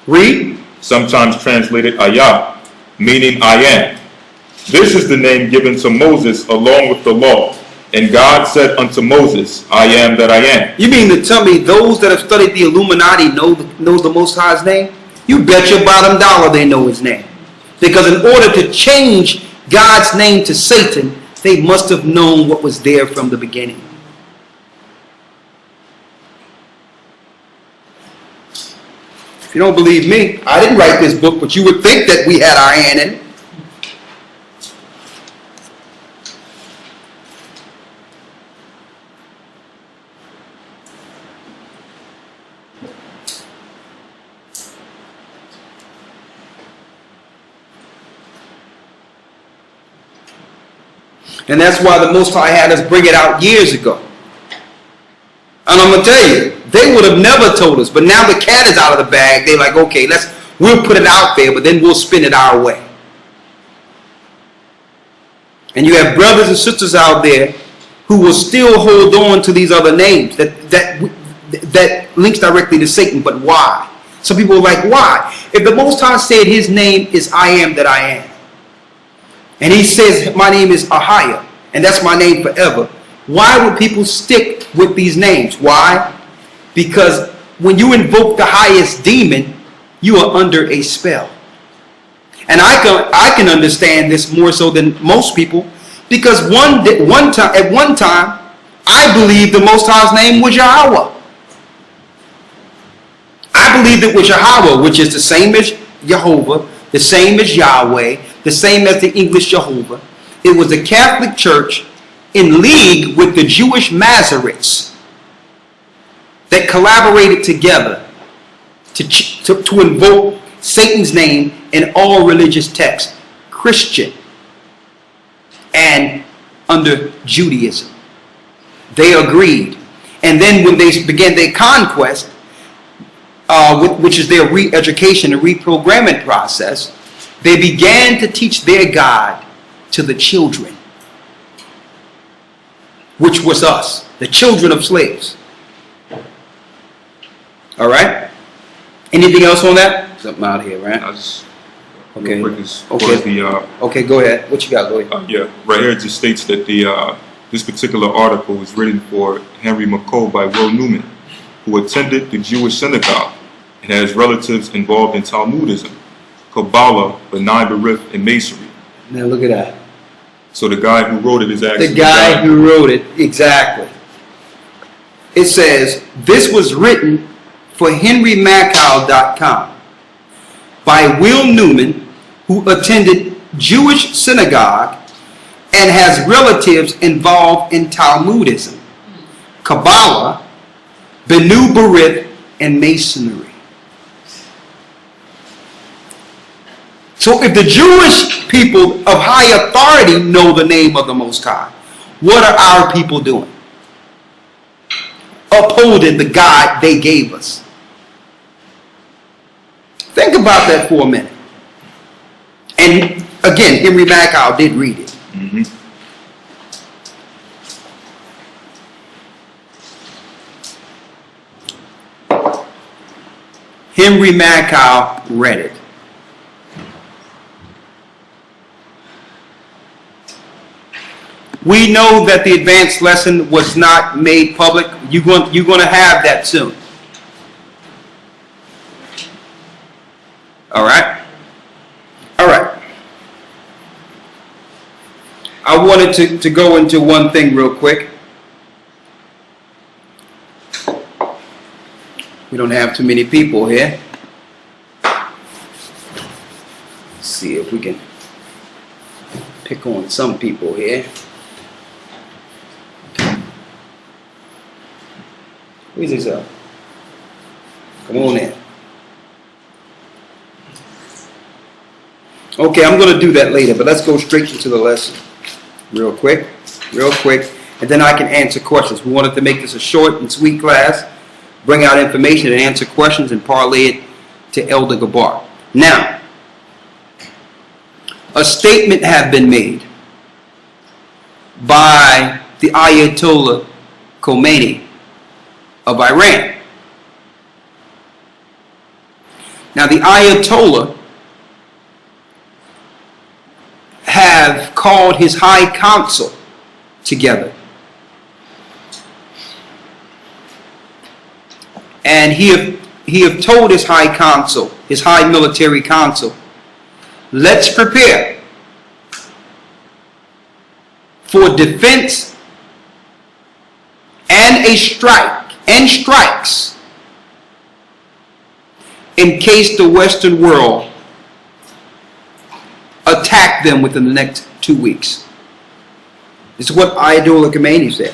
Read. Sometimes translated Ayah, meaning I am. This is the name given to Moses along with the law. And God said unto Moses, I am that I am. You mean to tell me those that have studied the Illuminati know the Most High's name? You bet your bottom dollar they know his name. Because in order to change God's name to Satan, they must have known what was there from the beginning. If you don't believe me, I didn't write this book, but you would think that we had our hand in it. And that's why the Most High had us bring it out years ago. And I'm going to tell you, they would have never told us. But now the cat is out of the bag. They're like, okay, we'll put it out there, but then we'll spin it our way. And you have brothers and sisters out there who will still hold on to these other names that links directly to Satan. But why? Some people are like, why? If the Most High said his name is I am that I am, and he says my name is Ahiah, and that's my name forever, why would people stick with these names? Why? Because when you invoke the highest demon, you are under a spell. And I can understand this more so than most people, because at one time, I believed the Most High's name was Yahweh. I believed it was Yahweh, which is the same as Jehovah, the same as Yahweh, the same as the English Jehovah. It was the Catholic Church in league with the Jewish Masoretes that collaborated together to invoke Satan's name in all religious texts, Christian and under Judaism. They agreed. And then when they began their conquest, which is their re-education and reprogramming process, they began to teach their God to the children, which was us, the children of slaves. All right? Anything else on that? Something out here, right? Okay. Okay, go ahead. What you got? Go ahead. Yeah, right here it just states that this particular article was written for Henry McColl by Will Newman, who attended the Jewish synagogue and has relatives involved in Talmudism, Kabbalah, B'nai B'rith, and Masonry. Now look at that. So the guy who wrote it is actually the guy who wrote it, exactly. It says, this was written for HenryMacCow.com by Will Newman, who attended Jewish synagogue and has relatives involved in Talmudism, Kabbalah, B'nai B'rith, and Masonry. So if the Jewish people of high authority know the name of the Most High, what are our people doing? Upholding the God they gave us. Think about that for a minute. And again, Henry MacCow did read it. Mm-hmm. Henry MacCow read it. We know that the advanced lesson was not made public. You're going to have that soon. All right? All right. I wanted to go into one thing real quick. We don't have too many people here. Let's see if we can pick on some people here. Where's this up? Come on in. Okay, I'm going to do that later, but let's go straight into the lesson. Real quick, and then I can answer questions. We wanted to make this a short and sweet class, bring out information and answer questions and parlay it to Elder Gabar. Now, a statement has been made by the Ayatollah Khomeini of Iran. Now the Ayatollah have called his high council together. And he have told his high council, his high military council, let's prepare for defense and a strike and strikes in case the Western world attack them within the next 2 weeks. This is what Ayatollah Khomeini said.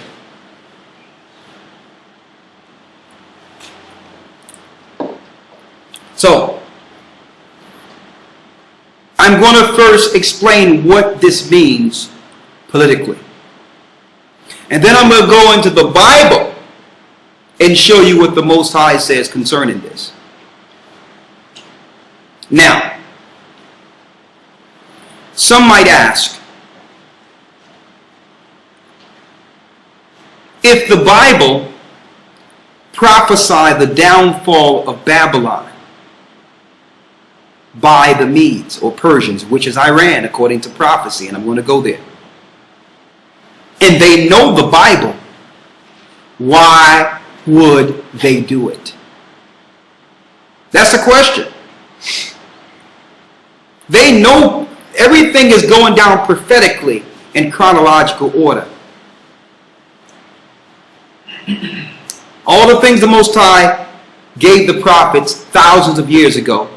So, I'm going to first explain what this means politically. And then I'm going to go into the Bible and show you what the Most High says concerning this. Now, some might ask, if the Bible prophesied the downfall of Babylon by the Medes or Persians, which is Iran according to prophecy, and I'm going to go there, and they know the Bible, why would they do it? That's the question. They know everything is going down prophetically in chronological order. All the things the Most High gave the prophets thousands of years ago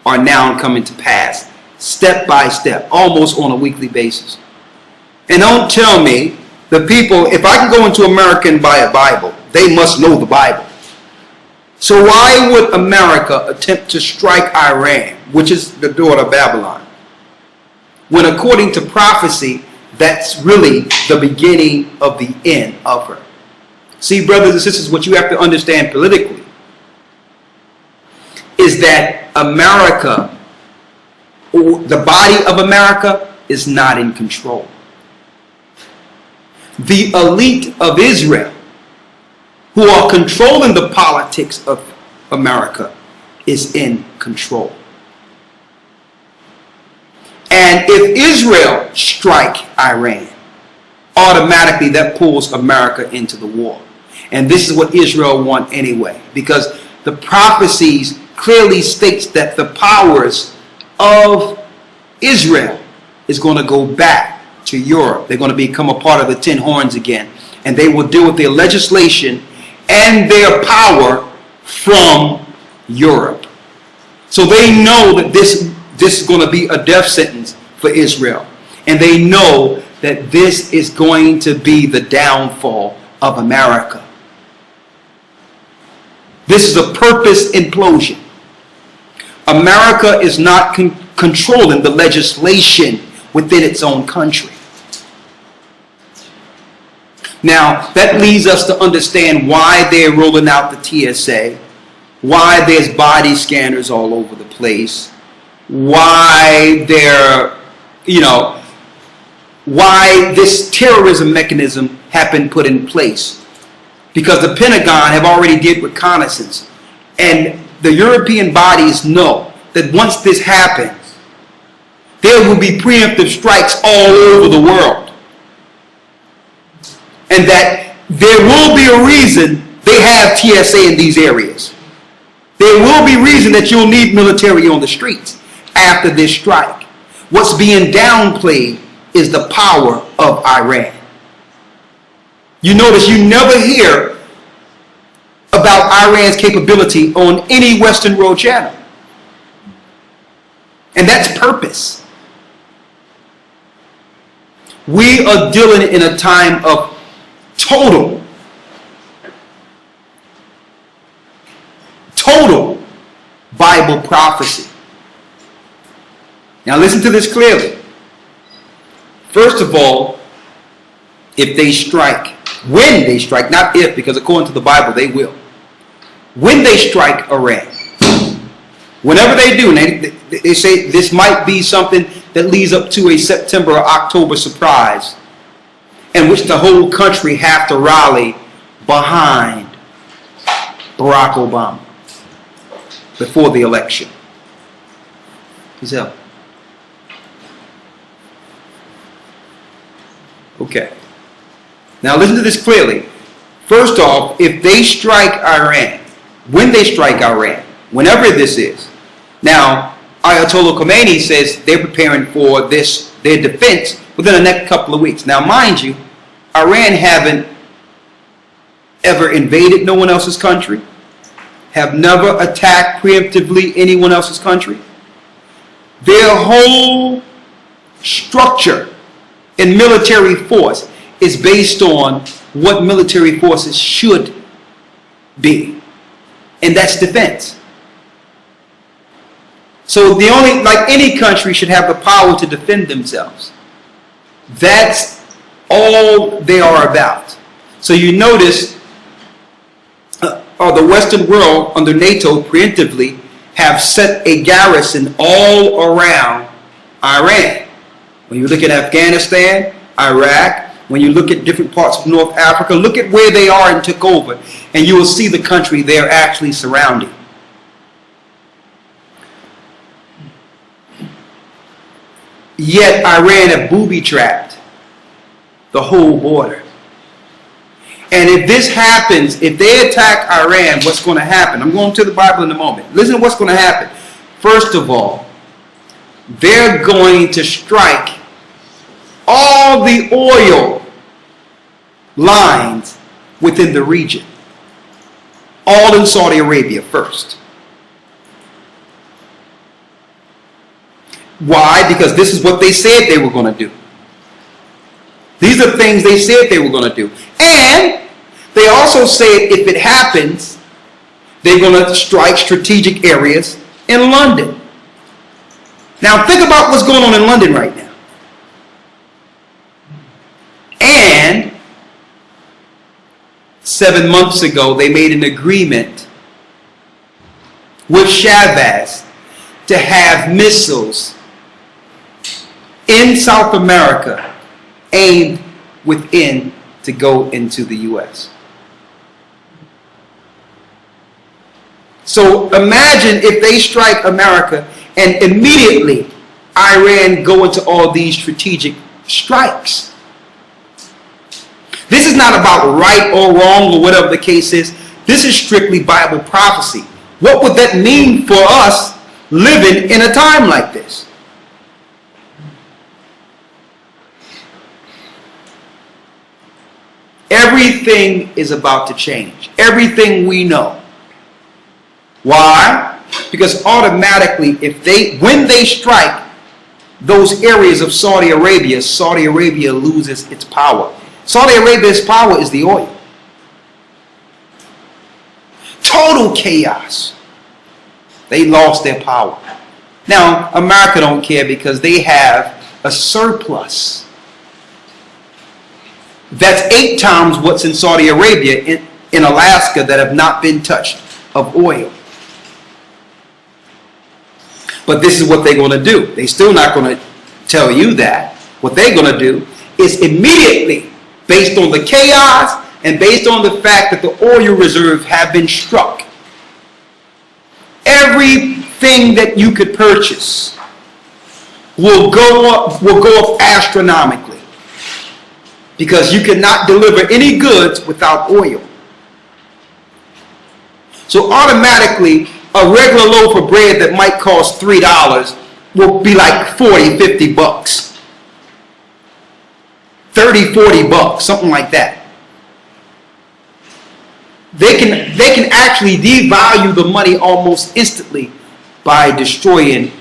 are now coming to pass, step by step, almost on a weekly basis. And don't tell me the people, if I can go into America and buy a Bible, they must know the Bible. So why would America attempt to strike Iran, which is the daughter of Babylon, when according to prophecy, that's really the beginning of the end of her? See, brothers and sisters, what you have to understand politically is that America, or the body of America, is not in control. The elite of Israel, who are controlling the politics of America, is in control. And if Israel strike Iran, automatically that pulls America into the war. And this is what Israel want anyway, because the prophecies clearly states that the powers of Israel is going to go back to Europe. They're going to become a part of the 10 horns again, and they will deal with their legislation and their power from Europe. So they know that this is going to be a death sentence for Israel, and they know that this is going to be the downfall of America. This is a purpose implosion. America is not controlling the legislation within its own country. Now, that leads us to understand why they're rolling out the TSA, why there's body scanners all over the place, why they're, why this terrorism mechanism have been put in place. Because the Pentagon have already did reconnaissance, and the European bodies know that once this happens, there will be preemptive strikes all over the world. And that there will be a reason they have TSA in these areas. There will be reason that you'll need military on the streets after this strike. What's being downplayed is the power of Iran. You notice you never hear about Iran's capability on any Western Road channel. And that's purpose. We are dealing in a time of total Bible prophecy. Now listen to this clearly. First of all, if they strike, when they strike, not if, because according to the Bible they will. When they strike Iran, whenever they do, they say this might be something that leads up to a September or October surprise, in which the whole country have to rally behind Barack Obama before the election. Giselle. Okay. Now listen to this clearly. First off, if they strike Iran, when they strike Iran, whenever this is, now Ayatollah Khomeini says they're preparing for this, their defense, within the next couple of weeks. Now mind you, Iran haven't ever invaded no one else's country, have never attacked preemptively anyone else's country. Their whole structure in military force is based on what military forces should be, and that's defense. So the only, like any country should have the power to defend themselves. That's all they are about. So you notice the Western world under NATO preemptively have set a garrison all around Iran. When you look at Afghanistan, Iraq, when you look at different parts of North Africa, look at where they are and took over, and you will see the country they're actually surrounding. Yet Iran have booby-trapped the whole border. And if this happens, if they attack Iran, what's going to happen? I'm going to the Bible in a moment. Listen to what's going to happen. First of all, they're going to strike all the oil lines within the region. All in Saudi Arabia first. Why? Because this is what they said they were going to do. These are things they said they were going to do. And they also said if it happens, they're going to strike strategic areas in London. Now think about what's going on in London right now. And 7 months ago, they made an agreement with Chavez to have missiles in South America aimed within to go into the U.S. So imagine if they strike America and immediately Iran go into all these strategic strikes. This is not about right or wrong or whatever the case is. This is strictly Bible prophecy. What would that mean for us living in a time like this? Everything is about to change. Everything we know. Why? Because automatically, when they strike those areas of Saudi Arabia loses its power. Saudi Arabia's power is the oil. Total chaos. They lost their power. Now, America don't care because they have a surplus. That's 8 times what's in Saudi Arabia in Alaska that have not been touched of oil. But this is what they're going to do. They're still not going to tell you that. What they're going to do is immediately, based on the chaos and based on the fact that the oil reserves have been struck, everything that you could purchase will go up astronomically. Because you cannot deliver any goods without oil. So automatically, a regular loaf of bread that might cost $3 will be like 40, 50 bucks. 30, 40 bucks, something like that. They can actually devalue the money almost instantly by destroying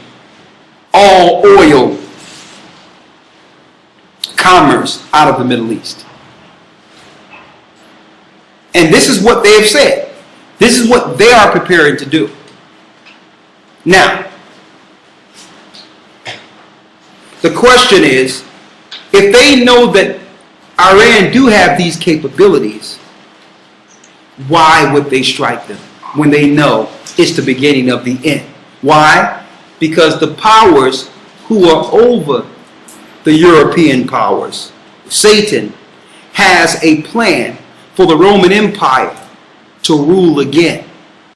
all oil commerce out of the Middle East. And this is what they have said. This is what they are preparing to do. Now, the question is, if they know that Iran do have these capabilities, why would they strike them when they know it's the beginning of the end? Why? Because the powers who are over the European powers, Satan, has a plan for the Roman Empire to rule again.